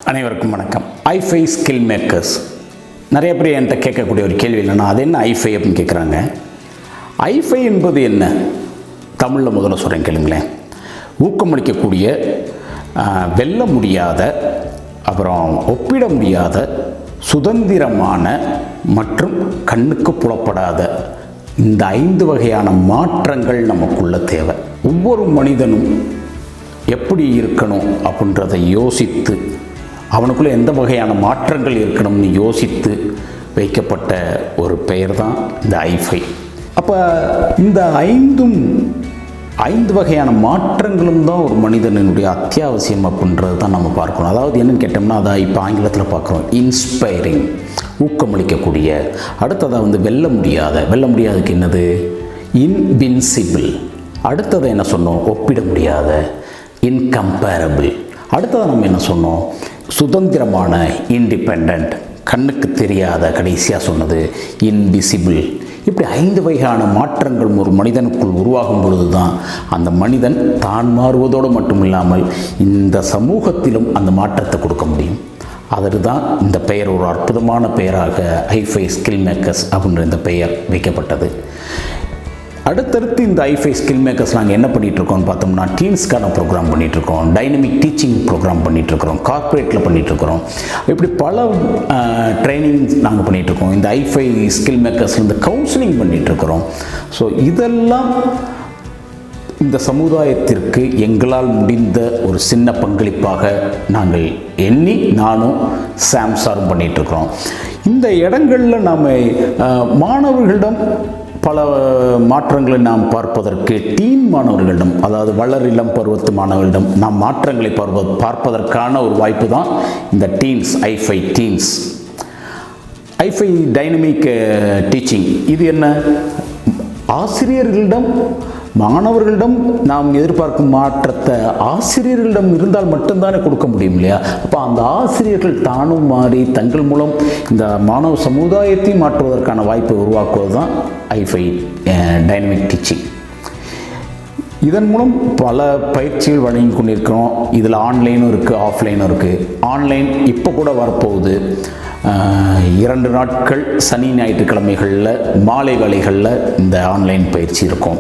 அனைவருக்கும் வணக்கம். ஐஃபை skill makers நிறைய பேர் என்கிட்ட கேட்கக்கூடிய ஒரு கேள்வி இல்லைன்னா அது என்ன ஐஃபை அப்படின்னு கேட்குறாங்க. ஐஃபை என்பது என்ன? தமிழில் முதல்ல சொல்கிறேன் கேளுங்களேன். ஊக்கமளிக்கக்கூடிய, வெல்ல முடியாத, அப்புறம் ஒப்பிட முடியாத, சுதந்திரமான மற்றும் கண்ணுக்கு புலப்படாத இந்த 5 வகையான மாற்றங்கள் நமக்குள்ள தேவை. ஒவ்வொரு மனிதனும் எப்படி இருக்கணும் அப்படின்றத யோசித்து, அவனுக்குள்ளே எந்த வகையான மாற்றங்கள் இருக்கணும்னு யோசித்து வைக்கப்பட்ட ஒரு பெயர் தான் இந்த ஐஃபை. அப்போ இந்த 5 வகையான மாற்றங்களும் தான் ஒரு மனிதனுடைய அத்தியாவசியம் அப்படின்றது தான் நம்ம பார்க்கணும். அதாவது என்னென்னு கேட்டோம்னா, அதை இப்போ ஆங்கிலத்தில் பார்க்குறோம், இன்ஸ்பைரிங், ஊக்கமளிக்கக்கூடிய. அடுத்ததாக வெல்ல முடியாதுக்கு என்னது? இன்வின்சிபிள். அடுத்ததை என்ன சொன்னோம்? ஒப்பிட முடியாத, இன்கம்பேரபிள். அடுத்ததாக நம்ம என்ன சொன்னோம்? சுதந்திரமான, இண்டிபெண்ட். கண்ணுக்கு தெரியாத, கடைசியாக சொன்னது இன்விசிபிள். இப்படி 5 வகையான மாற்றங்கள் ஒரு மனிதனுக்குள் உருவாகும் பொழுது தான் அந்த மனிதன் தான் மாறுவதோடு மட்டும் இல்லாமல் இந்த சமூகத்திலும் அந்த மாற்றத்தை கொடுக்க முடியும். அதற்கு தான் இந்த பெயர் ஒரு அற்புதமான பெயராக ஐஃபை ஸ்கில் மேக்கர்ஸ் அப்படின்ற இந்த பெயர் வைக்கப்பட்டது. அடுத்தடுத்து இந்த ஐஃபை ஸ்கில் மேக்கர்ஸ் நாங்கள் என்ன பண்ணிகிட்ருக்கோம்னு பார்த்தோம்னா, டீன்ஸ்க்கான ப்ரோக்ராம் பண்ணிகிட்ருக்கோம், டைனமிக் டீச்சிங் ப்ரோக்ராம் பண்ணிகிட்ருக்கிறோம், கார்ப்பரேட்டில் பண்ணிகிட்ருக்கிறோம். இப்படி பல ட்ரைனிங் நாங்கள் பண்ணிகிட்ருக்கோம். இந்த ஐஃபை ஸ்கில் மேக்கர்ஸில் இந்த கவுன்சிலிங் பண்ணிகிட்ருக்கிறோம். ஸோ இதெல்லாம் இந்த சமுதாயத்திற்கு எங்களால் முடிந்த ஒரு சின்ன பங்களிப்பாக நாங்கள் எண்ணி நானும் சாம் சாரும் பண்ணிகிட்ருக்கிறோம். இந்த இடங்களில் நாம் மாணவர்களிடம் பல மாற்றங்களை நாம் பார்ப்பதற்கு, டீன் மாணவர்களிடம், அதாவது வளர் இளம் பருவத்து மாணவர்களிடம் நாம் மாற்றங்களை பார்ப்பதற்கான ஒரு வாய்ப்பு தான் இந்த டீன்ஸ், ஐஃபை டீன்ஸ். ஐஃபை டைனமிக் டீச்சிங் இது என்ன? ஆசிரியர்களிடம், மாணவர்களிடம் நாம் எதிர்பார்க்கும் மாற்றத்தை ஆசிரியர்களிடம் இருந்தால் மட்டும்தானே கொடுக்க முடியும் இல்லையா? அப்போ அந்த ஆசிரியர்கள் தானும் மாறி தங்கள் மூலம் இந்த மாணவ சமுதாயத்தை மாற்றுவதற்கான வாய்ப்பை உருவாக்குவது தான் ஐஃபை டைனமிக் டீச்சிங். இதன் மூலம் பல பயிற்சிகள் வழங்கி கொண்டிருக்கிறோம். இதில் ஆன்லைனும் இருக்குது, ஆஃப்லைனும் இருக்குது. ஆன்லைன் இப்போ கூட வரப்போகுது. 2 நாட்கள் சனி ஞாயிற்றுக்கிழமைகளில் மாலை வேளைகளில் இந்த ஆன்லைன் பயிற்சி இருக்கும்.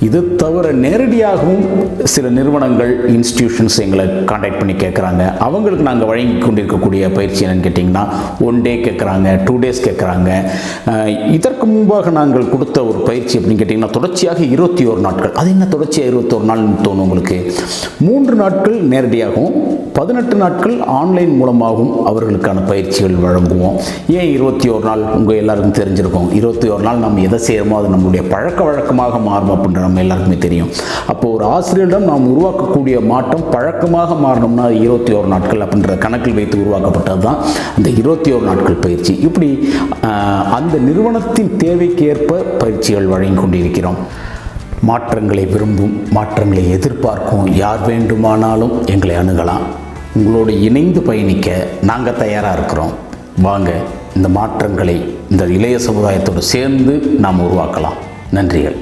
இது தவிர நேரடியாகவும் சில நிறுவனங்கள், இன்ஸ்டிடியூஷன்ஸ் எங்களை கான்டாக்ட் பண்ணி கேட்குறாங்க. அவங்களுக்கு நாங்கள் வழங்கி கொண்டிருக்கக்கூடிய பயிற்சி என்னென்னு கேட்டிங்கன்னா, 1 டே கேட்குறாங்க, 2 டேஸ் கேட்குறாங்க. இதற்கு முன்பாக நாங்கள் கொடுத்த ஒரு பயிற்சி அப்படின்னு கேட்டிங்கன்னா, தொடர்ச்சியாக 21 நாட்கள். அது என்ன தொடர்ச்சியாக 21 நாள்னு தோணும் உங்களுக்கு? 3 நாட்கள் நேரடியாகவும் 18 நாட்கள் ஆன்லைன் மூலமாகவும் அவர்களுக்கான பயிற்சிகள் வழங்குவோம். ஏன் 21 நாள்? உங்கள் எல்லாருக்கும் தெரிஞ்சிருக்கும். 21 நாள் நம்ம எதை செய்கிறோமோ அது நம்மளுடைய பழக்க வழக்கமாக மாறும் அப்படின்ற நம்ம எல்லாருக்குமே தெரியும். அப்போ ஒரு ஆசிரியரிடம் நாம் உருவாக்கக்கூடிய மாற்றம் பழக்கமாக மாறணும்னா 21 நாட்கள் அப்படின்ற கணக்கில் வைத்து உருவாக்கப்பட்டது தான் அந்த 21 நாட்கள் பயிற்சி. இப்படி அந்த நிறுவனத்தின் தேவைக்கு ஏற்ப பயிற்சிகள் வழங்கி கொண்டிருக்கிறோம். மாற்றங்களை விரும்பும், மாற்றங்களை எதிர்பார்க்கும் யார் வேண்டுமானாலும் எங்களை அணுகலாம். உங்களோடு இணைந்து பயணிக்க நாங்கள் தயாராக இருக்கிறோம். வாங்க, இந்த மாற்றங்களை இந்த இளைய சமுதாயத்தோடு சேர்ந்து நாம் உருவாக்கலாம். நன்றிகள்.